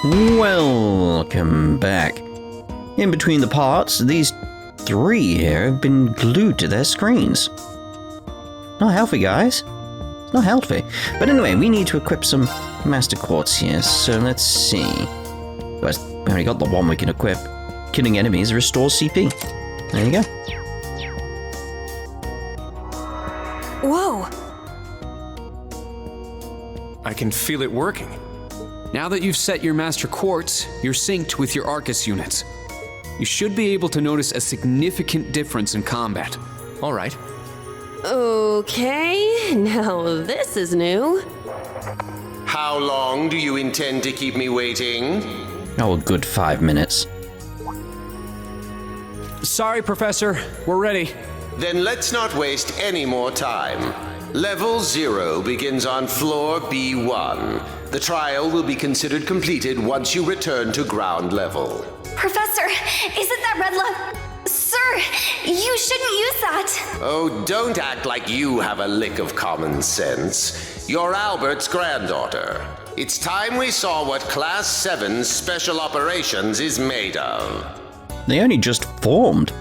Welcome back. In between the parts, these three here have been glued to their screens. Not healthy, guys. Not healthy. But anyway, we need to equip some Master Quartz here, so let's see. We already got the one we can equip. Killing enemies restores CP. There you go. Whoa! I can feel it working. Now that you've set your Master Quartz, you're synced with your Arcus units. You should be able to notice a significant difference in combat. All right. Okay, now this is new. How long do you intend to keep me waiting? Oh, a good 5 minutes. Sorry, Professor. We're ready. Then let's not waste any more time. Level 0 begins on floor B1. The trial will be considered completed once you return to ground level. Professor, isn't that red love? Sir, you shouldn't use that. Oh, don't act like you have a lick of common sense. You're Albert's granddaughter. It's time we saw what Class VII Special Operations is made of. They only just formed.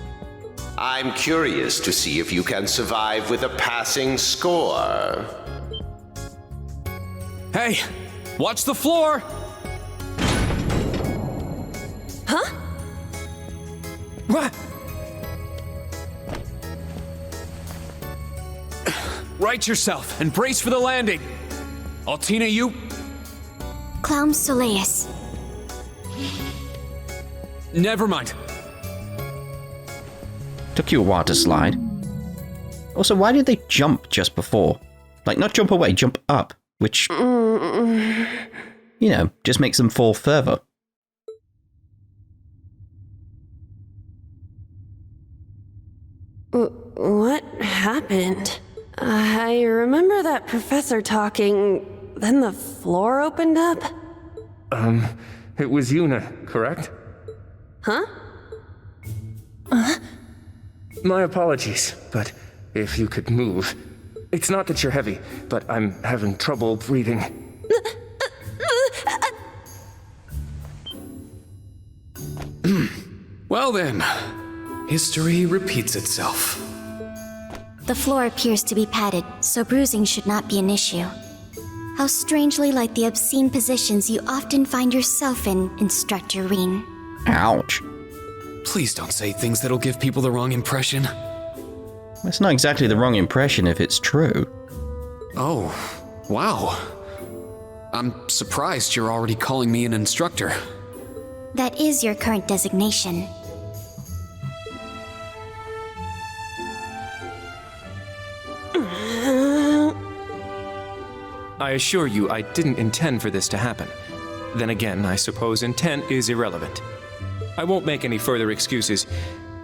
I'm curious to see if you can survive with a passing score. Hey, watch the floor! Huh? What? Right yourself and brace for the landing. Altina, you... Clown Soleus. Never mind. Took you a while to slide. Also, why did they jump just before? Like, not jump away, jump up. Which, you know, just makes them fall further. What happened? I remember that professor talking, then the floor opened up? It was Yuna, correct? Huh? My apologies, but if you could move. It's not that you're heavy, but I'm having trouble breathing. Well then, history repeats itself. The floor appears to be padded, so bruising should not be an issue. How strangely like the obscene positions you often find yourself in, Instructor Rean. Ouch. Please don't say things that'll give people the wrong impression. That's not exactly the wrong impression if it's true. Oh, wow. I'm surprised you're already calling me an instructor. That is your current designation. I assure you, I didn't intend for this to happen. Then again, I suppose intent is irrelevant. I won't make any further excuses.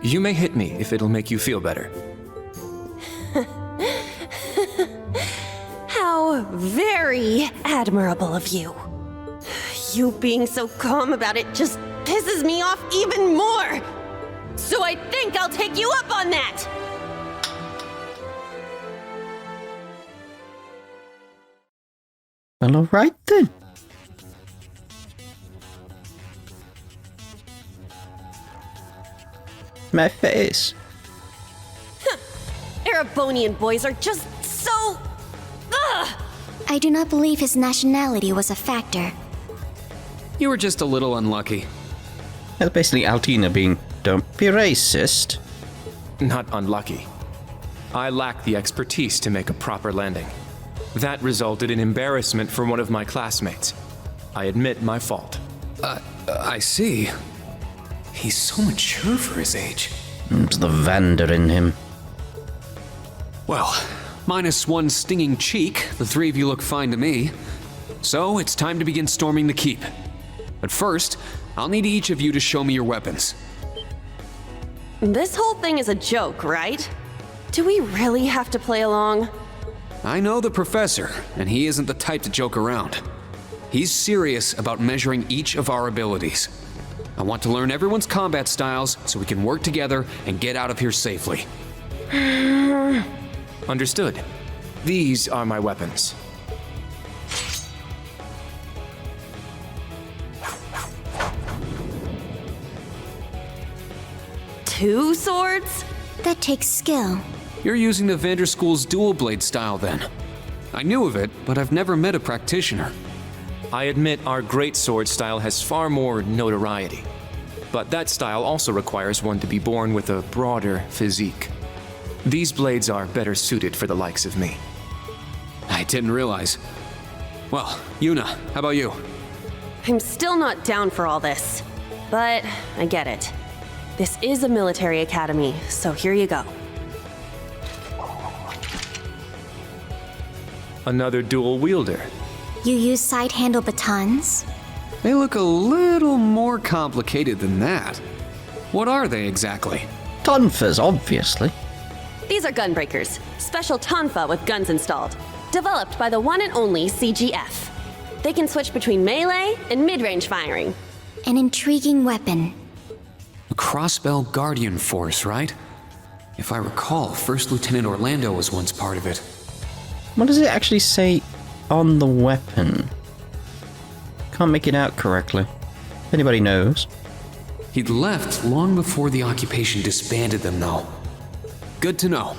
You may hit me if it'll make you feel better. How very admirable of you. You being so calm about it just pisses me off even more. So I think I'll take you up on that. Well, alright then. My face. Erebonian boys are just so... Ugh! I do not believe his nationality was a factor. You were just a little unlucky. That's basically Altina being, don't be racist. Not unlucky. I lack the expertise to make a proper landing. That resulted in embarrassment for one of my classmates. I admit my fault. I see. He's so mature for his age. It's the Vander in him. Well, minus one stinging cheek, the three of you look fine to me. So it's time to begin storming the keep. But first, I'll need each of you to show me your weapons. This whole thing is a joke, right? Do we really have to play along? I know the professor, and he isn't the type to joke around. He's serious about measuring each of our abilities. I want to learn everyone's combat styles so we can work together and get out of here safely. Understood. These are my weapons. 2 swords? That takes skill. You're using the Vanderschool's dual blade style then. I knew of it, but I've never met a practitioner. I admit our great sword style has far more notoriety. But that style also requires one to be born with a broader physique. These blades are better suited for the likes of me. I didn't realize. Well, Yuna, how about you? I'm still not down for all this, but I get it. This is a military academy, so here you go. Another dual wielder. You use side handle batons? They look a little more complicated than that. What are they exactly? Tonfas, obviously. These are gunbreakers, special tonfa with guns installed, developed by the one and only CGF. They can switch between melee and mid-range firing. An intriguing weapon. A crossbell guardian force, right? If I recall, First Lieutenant Orlando was once part of it. What does it actually say on the weapon? Can't make it out correctly. If anybody knows. He'd left long before the occupation disbanded them, though. Good to know.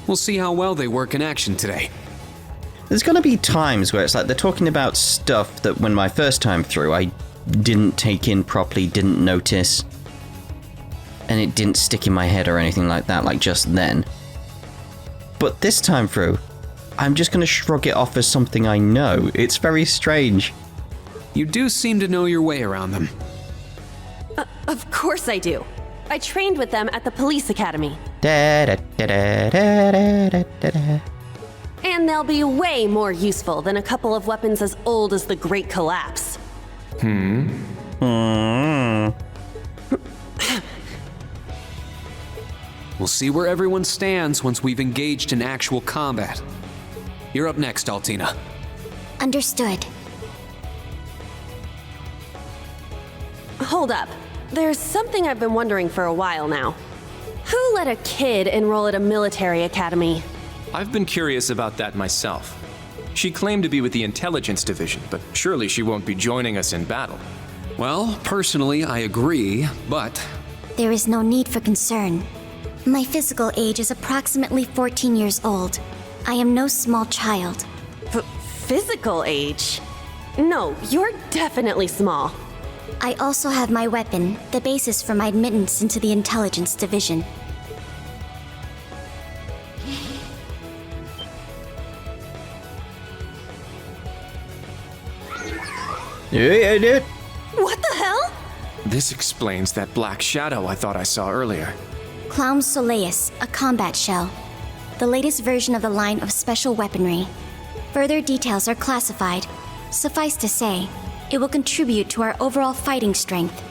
We'll see how well they work in action today. There's gonna be times where it's like they're talking about stuff that when my first time through I didn't take in properly, didn't notice, and it didn't stick in my head or anything like that, like just then. But this time through, I'm just gonna shrug it off as something I know. It's very strange. You do seem to know your way around them. Of course I do. I trained with them at the police academy. And they'll be way more useful than a couple of weapons as old as the Great Collapse. We'll see where everyone stands once we've engaged in actual combat. You're up next, Altina. Understood. Hold up. There's something I've been wondering for a while now. Who let a kid enroll at a military academy? I've been curious about that myself. She claimed to be with the intelligence division, but surely she won't be joining us in battle. Well, personally, I agree, but There is no need for concern. My physical age is approximately 14 years old. I am no small child. Physical age? No, you're definitely small. I also have my weapon, the basis for my admittance into the intelligence division. Yeah. What the hell? This explains that black shadow I thought I saw earlier. Clown Soleus, a combat shell. The latest version of the line of special weaponry. Further details are classified. Suffice to say, it will contribute to our overall fighting strength.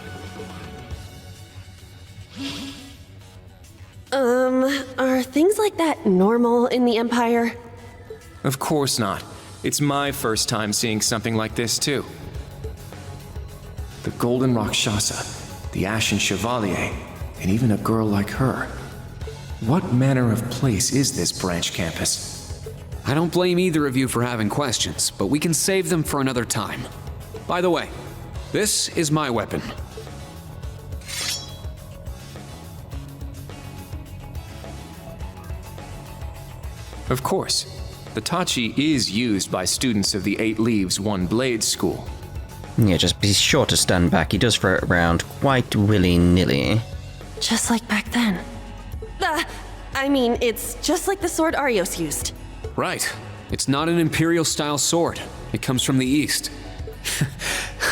Are things like that normal in the Empire? Of course not. It's my first time seeing something like this, too. The Golden Rakshasa, the Ashen Chevalier, and even a girl like her. What manner of place is this branch campus? I don't blame either of you for having questions, but we can save them for another time. By the way, this is my weapon. Of course, the Tachi is used by students of the 8 Leaves, 1 Blade school. Yeah, just be sure to stand back. He does throw it around quite willy-nilly. Just like back then. I mean, it's just like the sword Arios used. Right. It's not an Imperial-style sword. It comes from the East.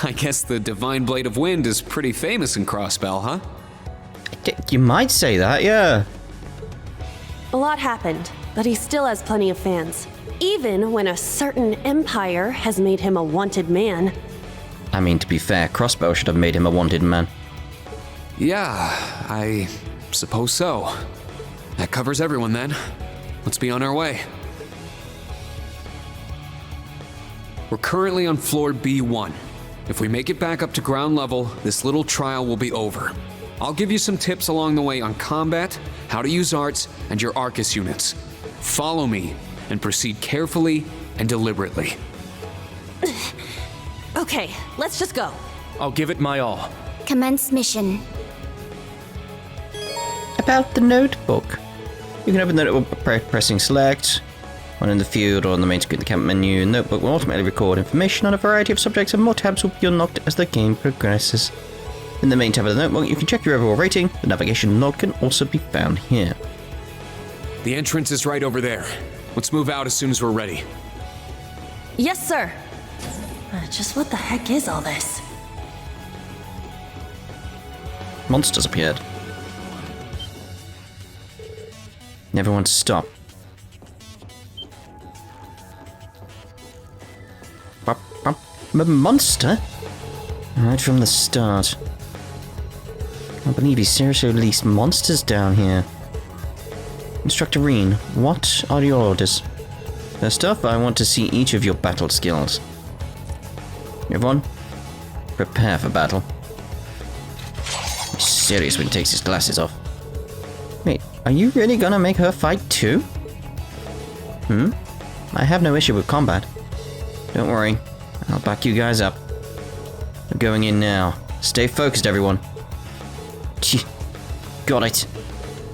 I guess the Divine Blade of Wind is pretty famous in Crossbell, huh? You might say that, yeah. A lot happened, but he still has plenty of fans. Even when a certain empire has made him a wanted man. I mean, to be fair, Crossbow should have made him a wanted man. Yeah, I suppose so. That covers everyone then. Let's be on our way. We're currently on floor B1. If we make it back up to ground level, this little trial will be over. I'll give you some tips along the way on combat, how to use arts, and your Arcus units. Follow me and proceed carefully and deliberately. Okay, let's just go. I'll give it my all. Commence mission. about the notebook. You can open the notebook by pressing select, one in the field or on the main screen of the camp menu. The notebook will automatically record information on a variety of subjects, and more tabs will be unlocked as the game progresses. In the main tab of the notebook, you can check your overall rating. The navigation log can also be found here. The entrance is right over there. Let's move out as soon as we're ready. Yes, sir. Just what the heck is all this? Monsters appeared. Everyone stop. Monster? Right from the start. I can't believe he seriously released monsters down here. Instructor Rean, what are your orders? First off, I want to see each of your battle skills. Everyone, prepare for battle. He's serious when he takes his glasses off. Wait, are you really gonna make her fight too? I have no issue with combat. Don't worry, I'll back you guys up. We're going in now. Stay focused, everyone. Got it.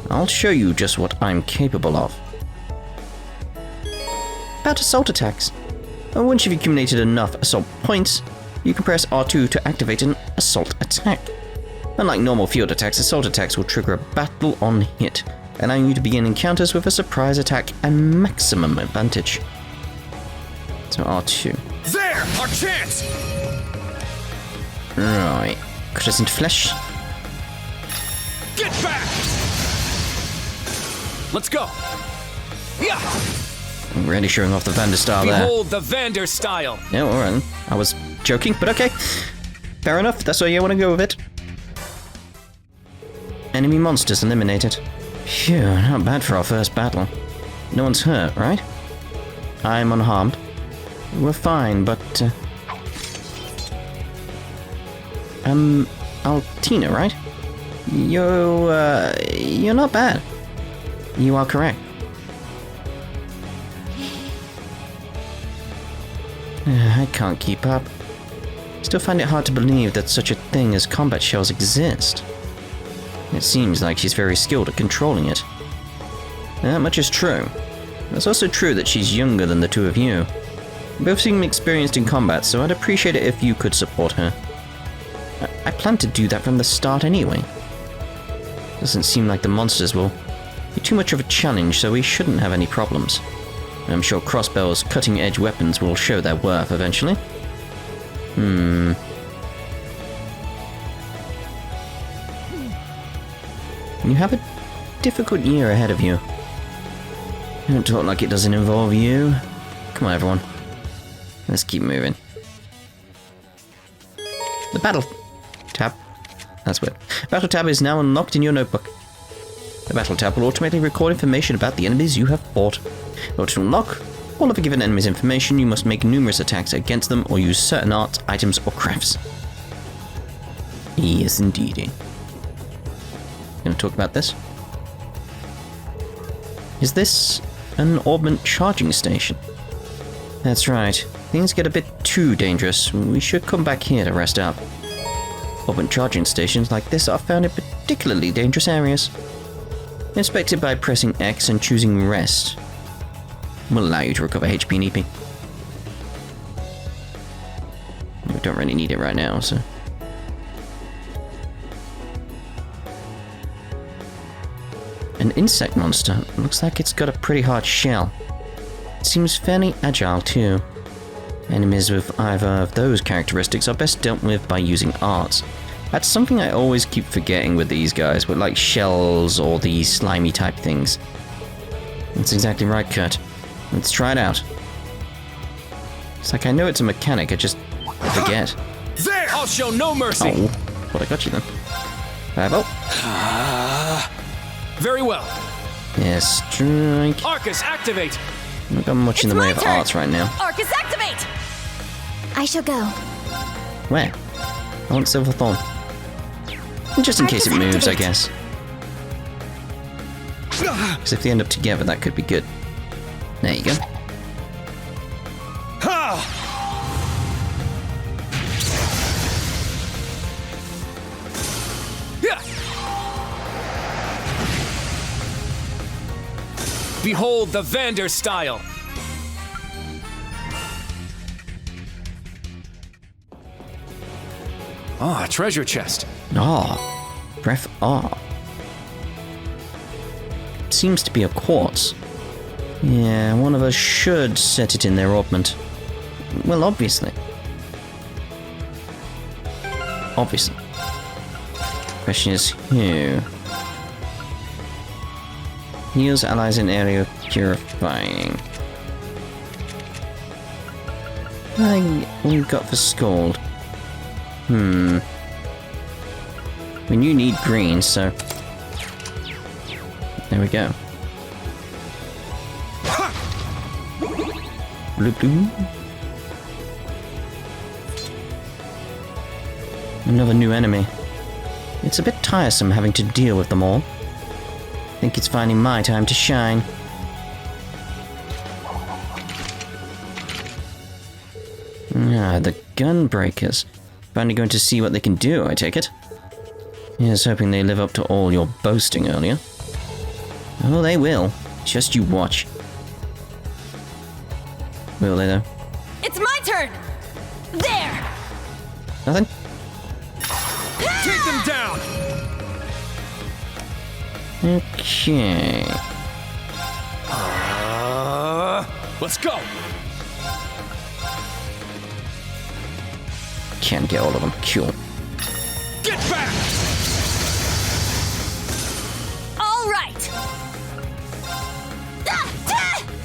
I'll show you just what I'm capable of. About assault attacks. Once you've accumulated enough assault points, you can press R2 to activate an assault attack. Unlike normal field attacks, assault attacks will trigger a battle on hit, allowing you to begin encounters with a surprise attack and maximum advantage. So R2. There! Our chance! Right. Crescent Flesh. Get back! Let's go! Yeah! I'm really showing off the Vander style there. Behold the Vander style! Yeah, alright. I was joking, but okay. Fair enough, that's where you want to go with it. Enemy monsters eliminated. Phew, not bad for our first battle. No one's hurt, right? I'm unharmed. We're fine, but... Altina, right? You're not bad. You are correct. I can't keep up. Still find it hard to believe that such a thing as combat shells exist. It seems like she's very skilled at controlling it. That much is true. It's also true that she's younger than the two of you. You both seem experienced in combat, so I'd appreciate it if you could support her. I plan to do that from the start anyway. Doesn't seem like the monsters will be too much of a challenge, so we shouldn't have any problems. I'm sure Crossbell's cutting-edge weapons will show their worth eventually. You have a difficult year ahead of you. Don't talk like it doesn't involve you. Come on, everyone. Let's keep moving. The battle tab. That's weird. Battle tab is now unlocked in your notebook. The battle tab will automatically record information about the enemies you have fought. In order to unlock all of a given enemy's information, you must make numerous attacks against them or use certain arts, items, or crafts. Yes, indeedy. Gonna talk about this. Is this an orbment charging station? That's right. Things get a bit too dangerous. We should come back here to rest up. Orbment charging stations like this are found in particularly dangerous areas. Inspect it by pressing X and choosing rest. Will allow you to recover HP and EP. We don't really need it right now, so... An insect monster. Looks like it's got a pretty hard shell. It seems fairly agile too. Enemies with either of those characteristics are best dealt with by using arts. That's something I always keep forgetting with these guys, with like shells or the slimy type things. That's exactly right, Kurt. Let's try it out. It's like I know it's a mechanic, I just forget. There! I'll show no mercy! Oh, what I got you then. Fireball. Very well. Yes, strike. Arcus, activate! Not got much in the way of arts right now. Arcus, activate! I shall go. Where? I want Silver Thorn. Just in case it moves, I guess. Because if they end up together, that could be good. There you go. Behold the Vander style! Ah, treasure chest. Ah, Ref R. Seems to be a quartz. Yeah, one of us should set it in their orbment. Well, obviously. Obviously. Question is who? Heals allies in area of purifying. What you got for Scald? I mean, you need green, so... There we go. Bloop, bloop. Another new enemy. It's a bit tiresome having to deal with them all. I think it's finally my time to shine. Ah, the Gunbreakers. Finally going to see what they can do, I take it. Yes, hoping they live up to all your boasting earlier. Oh, they will. Just you watch. Will they, though? It's my turn! There! Nothing? Take them down! Okay. Let's go! Can't get all of them. Cool. Get back! All right!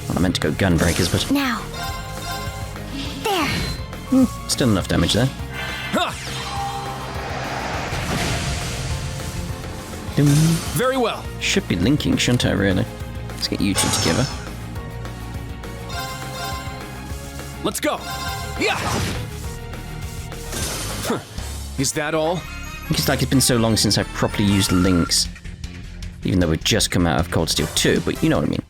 Well, I meant to go Gunbreakers, but... Now. There. Still enough damage there. Huh. Doom. Very well. Should be linking, shouldn't I, really? Let's get you two together. Let's go! Yeah! Huh. Is that all? It's like it's been so long since I've properly used links. Even though we've just come out of Cold Steel 2, but you know what I mean.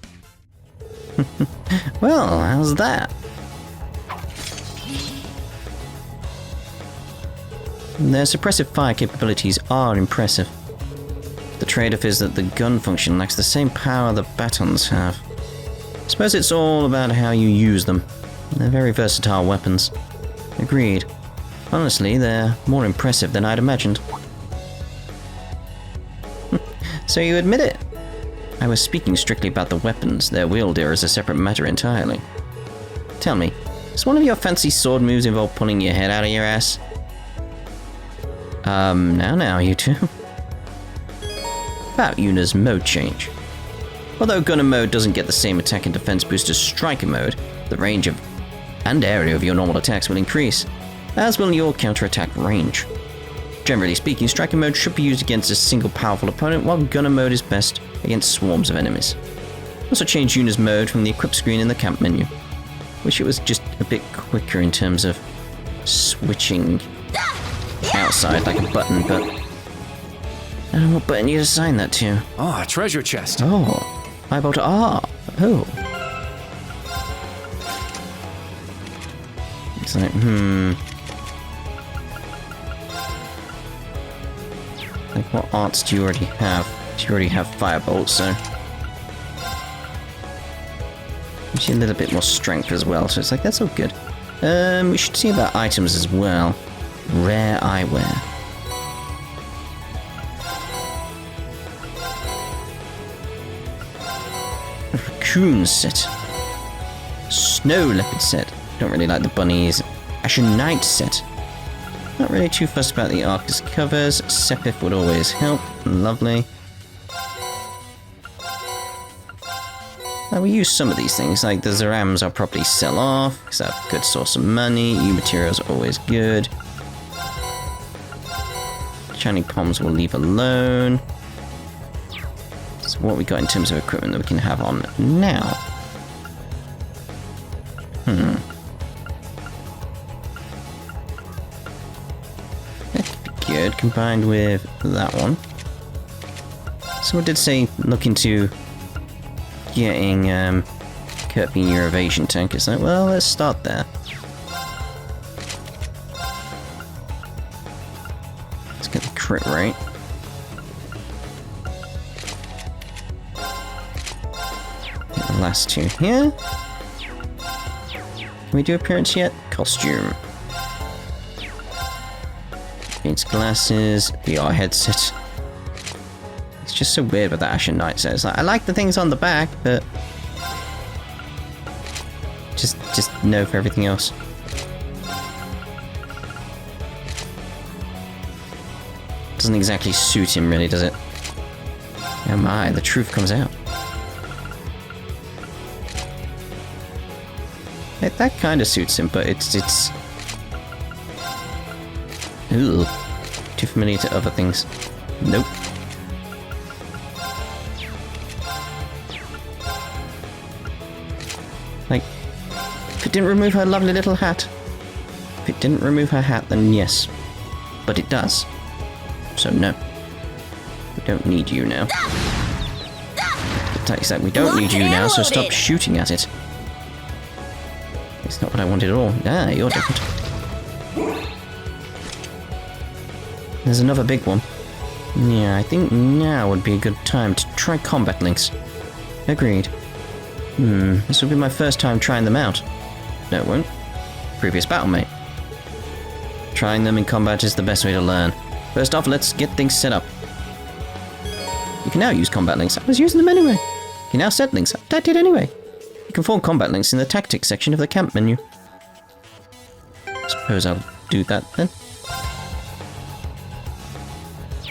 Well, how's that? Their suppressive fire capabilities are impressive. The trade-off is that the gun function lacks the same power the batons have. I suppose it's all about how you use them. They're very versatile weapons. Agreed. Honestly, they're more impressive than I'd imagined. So you admit it? I was speaking strictly about the weapons. Their wielder is a separate matter entirely. Tell me, does one of your fancy sword moves involve pulling your head out of your ass? Now, you two. About Yuna's mode change. Although Gunner mode doesn't get the same attack and defense boost as Striker mode, the range of and area of your normal attacks will increase, as will your counterattack range. Generally speaking, Striker mode should be used against a single powerful opponent, while Gunner mode is best against swarms of enemies. Also change Yuna's mode from the equip screen in the camp menu. Wish it was just a bit quicker in terms of switching outside like a button, but I don't know what button you'd assign that to. Ah, treasure chest. Oh, Eyeball R. Oh. It's like, Like, what arts do you already have? You already have Firebolt, so... You see a little bit more strength as well, so it's like, that's all good. We should see about items as well. Rare eyewear. Raccoon set. Snow leopard set. Don't really like the bunnies. Ashen Knight set. Not really too fussed about the Arcus covers. Sepith would always help. Lovely. We use some of these things, like the Zarams I'll probably sell off, because that's a good source of money. U-materials are always good. Shiny Palms we'll leave alone. So what we got in terms of equipment that we can have on now? That could be good, combined with that one. Someone did say look into getting Kurt being your evasion tank. Is that, well, let's start there. Let's get the crit rate. last two here. Can we do appearance yet? Costume. It's glasses, VR headset. It's just so weird what the Ashen Knight says. Like, I like the things on the back, but just no for everything else. Doesn't exactly suit him, really, does it? Oh my, the truth comes out. That kind of suits him, but it's... Ooh. Too familiar to other things. Nope. Like, if it didn't remove her lovely little hat. If it didn't remove her hat, then yes. But it does. So no. We don't need you now. It's like we don't need you now, so stop shooting at it. It's not what I wanted at all. Ah, you're different. There's another big one. Yeah, I think now would be a good time to try combat links. Agreed. This will be my first time trying them out. No, it won't. Previous battlemate. Trying them in combat is the best way to learn. First off, let's get things set up. You can now use combat links. I was using them anyway. You can now set links. I did anyway. You can form combat links in the tactics section of the camp menu. Suppose I'll do that then.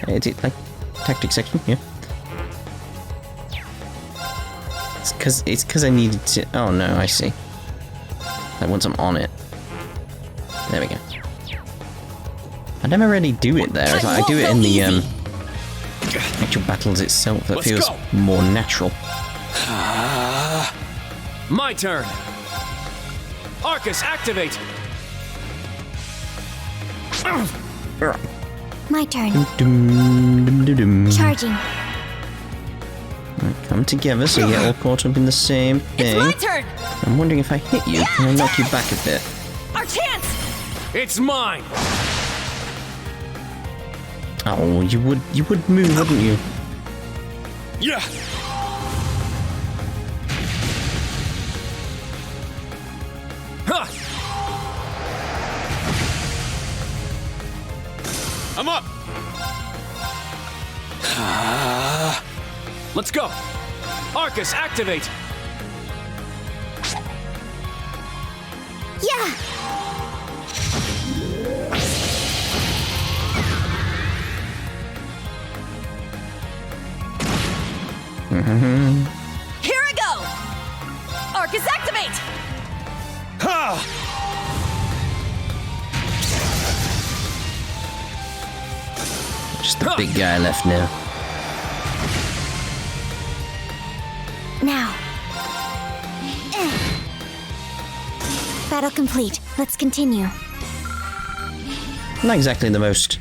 Is it like tactics section? Yeah. It's because I needed to. Oh no, I see. Like once I'm on it. There we go. I never really do it there. It's like I do it in the actual battles itself. That feels more natural. My turn. Arcus, activate. My turn. Dum. Charging. Right, come together so you get all caught up in the same thing. It's my turn! I'm wondering if I hit you, can I knock you back a bit? Our chance! It's mine. Oh, you would move, wouldn't you? Yeah. Huh. I'm up. Let's go. Arcus, activate. Yeah! Here I go! Arcus, activate! Ha! Just the big guy left now. Now. Battle complete. Let's continue. Not exactly the most...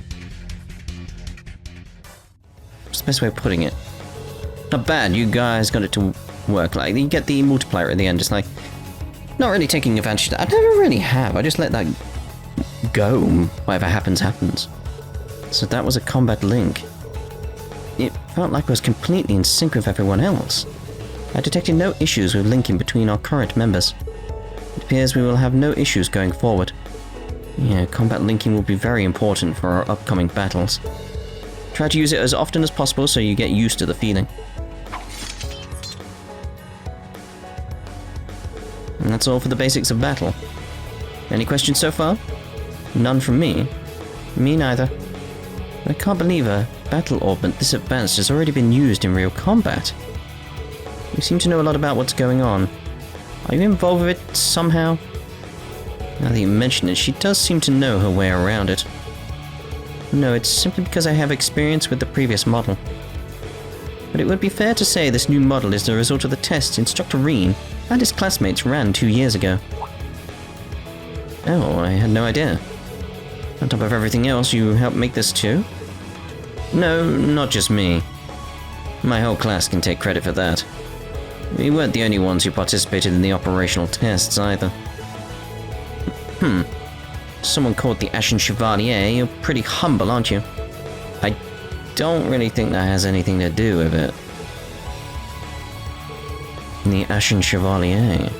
What's the best way of putting it? Not bad, you guys got it to work. Like, you get the multiplier at the end, just like... Not really taking advantage of that. I never really have. I just let that go. Whatever happens, happens. So that was a combat link. It felt like I was completely in sync with everyone else. I detected no issues with linking between our current members. It appears we will have no issues going forward. Yeah, combat linking will be very important for our upcoming battles. Try to use it as often as possible so you get used to the feeling. And that's all for the basics of battle. Any questions so far? None from me. Me neither. I can't believe a battle ornament this advanced has already been used in real combat. You seem to know a lot about what's going on. Are you involved with it somehow? Now that you mention it, she does seem to know her way around it. No, it's simply because I have experience with the previous model. But it would be fair to say this new model is the result of the tests Instructor Rean and his classmates ran 2 years ago. Oh, I had no idea. On top of everything else, you helped make this too? No, not just me. My whole class can take credit for that. We weren't the only ones who participated in the operational tests either. Someone called the Ashen Chevalier. You're pretty humble, aren't you? I don't really think that has anything to do with it. The Ashen Chevalier.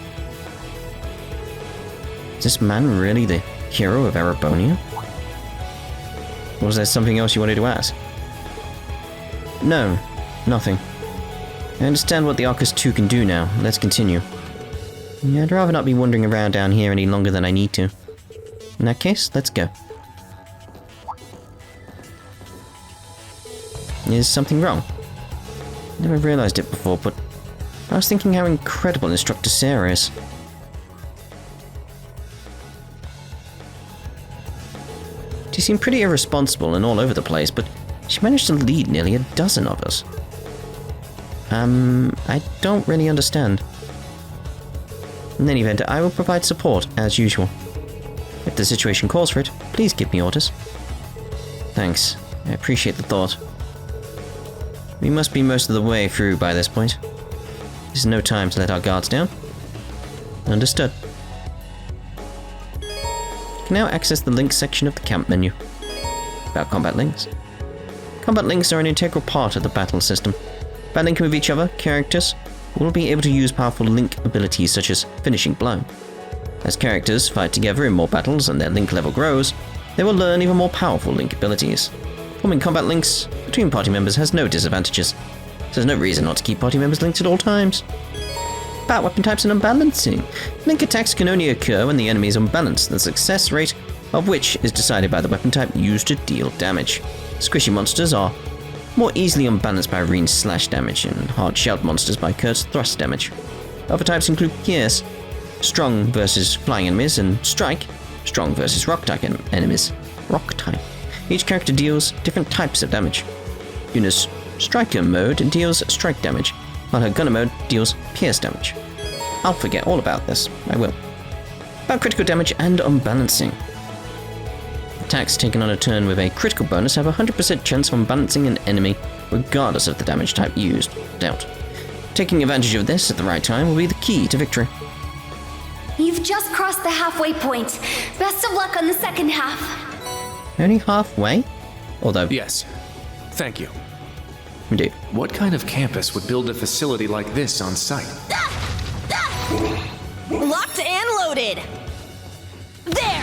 Is this man really the hero of Erebonia? Or was there something else you wanted to ask? No, nothing. I understand what the Arcus 2 can do now. Let's continue. Yeah, I'd rather not be wandering around down here any longer than I need to. In that case, let's go. Is something wrong? Never realized it before, but I was thinking how incredible Instructor Sarah is. She seemed pretty irresponsible and all over the place, but she managed to lead nearly a dozen of us. I don't really understand. In any event, I will provide support as usual. If the situation calls for it, please give me orders. Thanks. I appreciate the thought. We must be most of the way through by this point. There's no time to let our guards down. Understood. You can now access the links section of the camp menu. About combat links. Combat links are an integral part of the battle system. By linking with each other, characters will be able to use powerful link abilities such as Finishing Blow. As characters fight together in more battles and their link level grows, they will learn even more powerful link abilities. Forming combat links between party members has no disadvantages, so there's no reason not to keep party members linked at all times. About weapon types and unbalancing. Link attacks can only occur when the enemy is unbalanced, the success rate of which is decided by the weapon type used to deal damage. Squishy monsters are more easily unbalanced by Rean's slash damage, and hard-shelled monsters by Kurt's thrust damage. Other types include Pierce, strong versus flying enemies, and Strike, strong versus rock type enemies. Rock type. Each character deals different types of damage. Yuna's Striker mode deals strike damage, while her Gunner mode deals pierce damage. I'll forget all about this, I will. About critical damage and unbalancing. Attacks taken on a turn with a critical bonus have a 100% chance of unbalancing an enemy, regardless of the damage type used. Dealt. Taking advantage of this at the right time will be the key to victory. You've just crossed the halfway point. Best of luck on the second half. Only halfway? Although... Yes. Thank you. Indeed. What kind of campus would build a facility like this on site? Locked and loaded! There!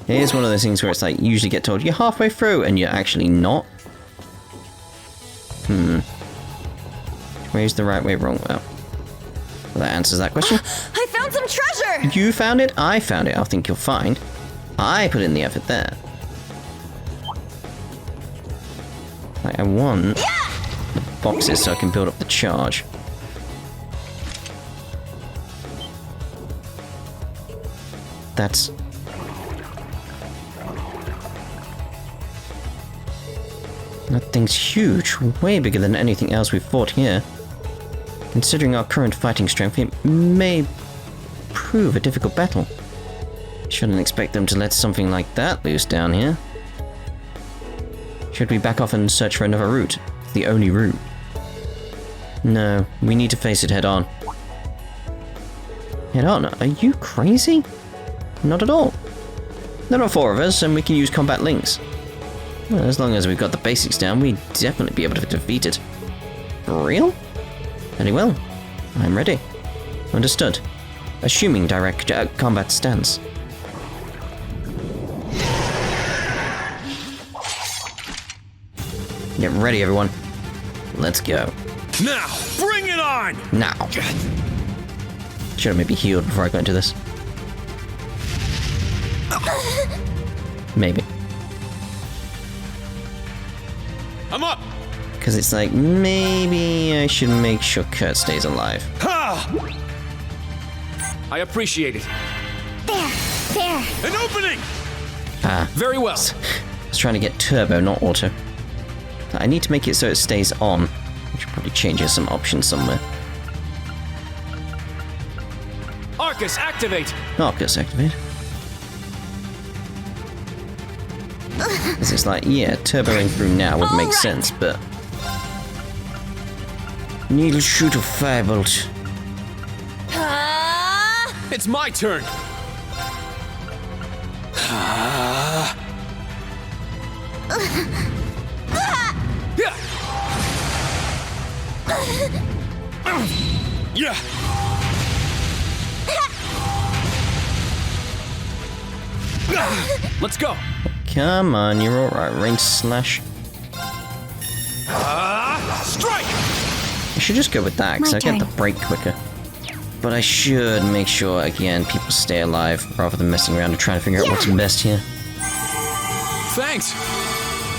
Here's one of those things where it's like, you usually get told you're halfway through, and you're actually not. Where's the right way wrong? Well, that answers that question. I found some treasure! You found it? I found it. I think you'll find. I put in the effort there. Like, I want the boxes so I can build up the charge. That's... That thing's huge, way bigger than anything else we've fought here. Considering our current fighting strength, it may prove a difficult battle. Shouldn't expect them to let something like that loose down here. Should we back off and search for another route? It's the only route. No, we need to face it head on. Head on? Are you crazy? Not at all. There are 4 of us, and we can use combat links. Well, as long as we've got the basics down, we'd definitely be able to defeat it. For real? Very well. I'm ready. Understood. Assuming direct combat stance. Get ready, everyone. Let's go. Now, bring it on! Now. Should have maybe healed before I go into this. Maybe. I'm up! Because it's like, maybe I should make sure Kurt stays alive. Ha! I appreciate it. There. An opening! Very well. I was trying to get turbo, not auto. I need to make it so it stays on. I should probably change some options somewhere. Arcus, activate! Arcus, activate. Because it's like, yeah, turboing through now would make sense, but... Needle shoot a firebolt. It's my turn! Yeah. Let's go. Come on, you're alright. Range slash. Strike! I should just go with that, because My I get the turn. break quicker. But I should make sure, again, people stay alive, rather than messing around and trying to figure out what's best here. Thanks.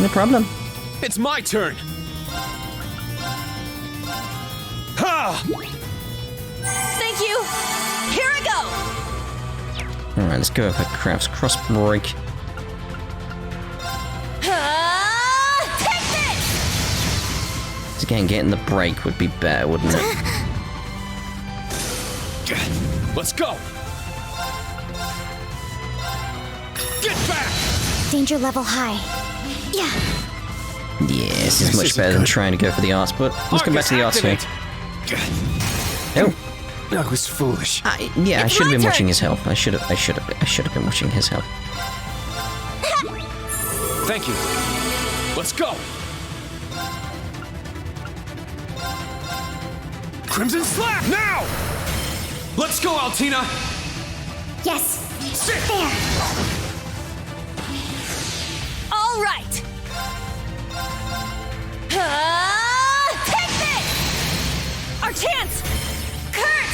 No problem. It's my turn. Ha! Thank you! Here I go! Alright, let's go for Crafts Cross Break. Take this! Again, getting the break would be better, wouldn't it? Let's go. Get back! Danger level high. Yeah. Yeah, this is much better than trying to go for the arts, but let's go back to the arts here. Oh, That was foolish. yeah, I It's should have my been turn. watching his health. I should have been watching his health. Thank you. Let's go. Crimson Slap! Now! Let's go, Altina. Yes. Sit! There. All right! Take this! Our chance! Kurt!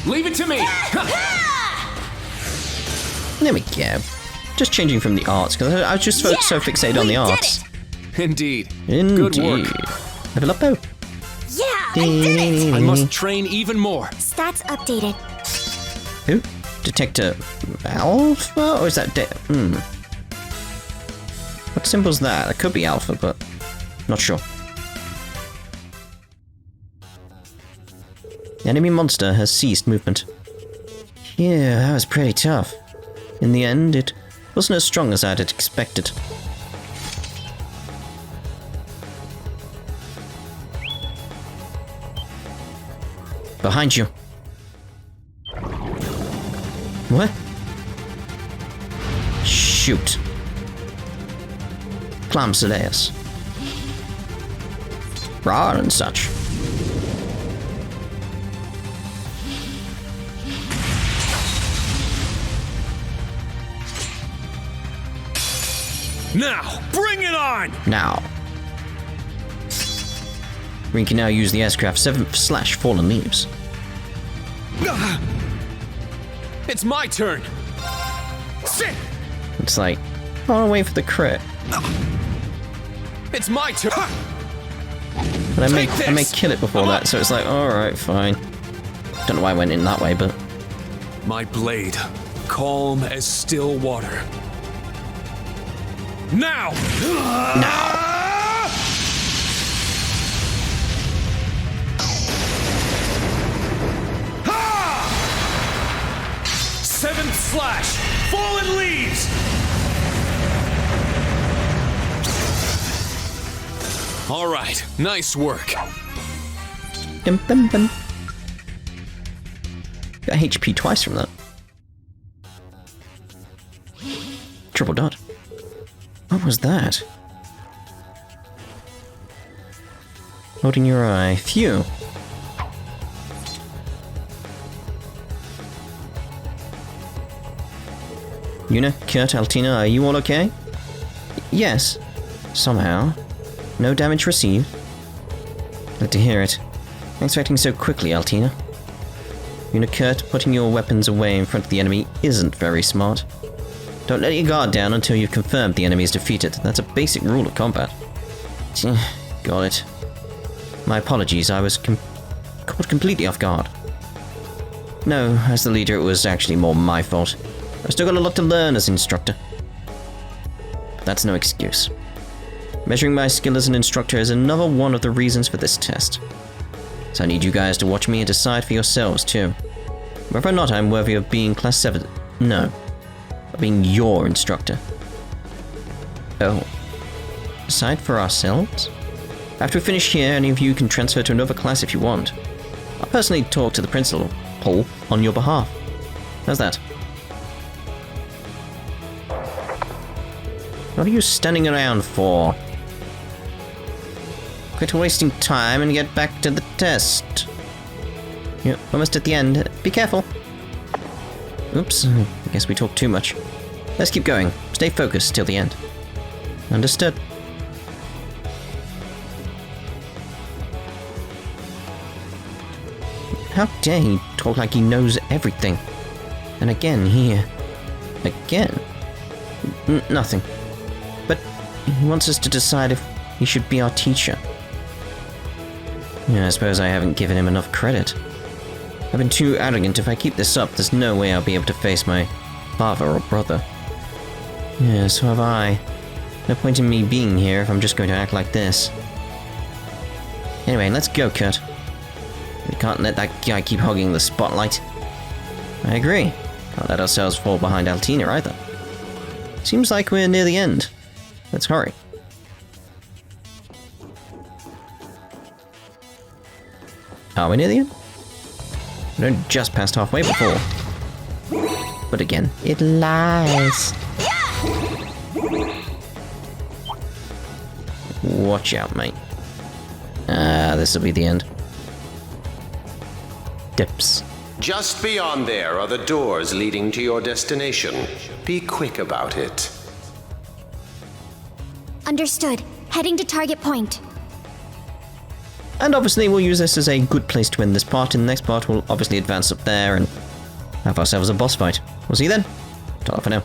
Leave it to me. There we go. Just changing from the arts, because I was just so fixated on the we did arts. it. Indeed. Indeed. Good work. Level up, oh. Yeah, I did it! I must train even more. Stats updated. Who? Detector Alpha? Or is that What symbol's that? It could be Alpha, but not sure. The enemy monster has ceased movement. Yeah, that was pretty tough. In the end, it wasn't as strong as I'd expected. Behind you. What? Shoot. Clamsileus. Rar and such. Now, bring it on! Now. Rean can now use the aircraft 7/Fallen Leaves. It's my turn. Sit! It's like, I want to wait for the crit. It's my turn. But I may this! kill it before that, so it's like, alright, fine. Don't know why I went in that way, but... My blade, calm as still water. Now! Seventh slash! Fallen leaves! All right, nice work. Dum, dum, dum. Got HP twice from that. Triple dot. What was that? Holding your eye. Phew. Yuna, Kurt, Altina, are you all okay? Yes. Somehow. No damage received. Glad to hear it. Thanks for acting so quickly, Altina. Yuna, Kurt, putting your weapons away in front of the enemy isn't very smart. Don't let your guard down until you've confirmed the enemy is defeated. That's a basic rule of combat. Got it. My apologies, I was caught completely off guard. No, as the leader, it was actually more my fault. I've still got a lot to learn as instructor. But that's no excuse. Measuring my skill as an instructor is another one of the reasons for this test. So I need you guys to watch me and decide for yourselves, too. Whether or not I'm worthy of being Class 7... No. Of being your instructor. Oh. Decide for ourselves? After we finish here, any of you can transfer to another class if you want. I'll personally talk to the principal, Paul, on your behalf. How's that? What are you standing around for? Quit wasting time and get back to the test. Yep, almost at the end. Be careful. Oops, I guess we talked too much. Let's keep going. Stay focused till the end. Understood. How dare he talk like he knows everything? And again, here. Again. Nothing. But he wants us to decide if he should be our teacher. Yeah, I suppose I haven't given him enough credit. I've been too arrogant. If I keep this up, there's no way I'll be able to face my father or brother. Yeah, so have I. No point in me being here if I'm just going to act like this. Anyway, let's go, Kurt. We can't let that guy keep hogging the spotlight. I agree. Can't let ourselves fall behind Altina either. Seems like we're near the end. Let's hurry. Are we near the end? We don't just passed halfway before. But again, it lies. Watch out, mate. This'll be the end. Dips. Just beyond there are the doors leading to your destination. Be quick about it. Understood. Heading to target point. And obviously we'll use this as a good place to end this part. In the next part we'll obviously advance up there and have ourselves a boss fight. We'll see you then. Ta-ra for now.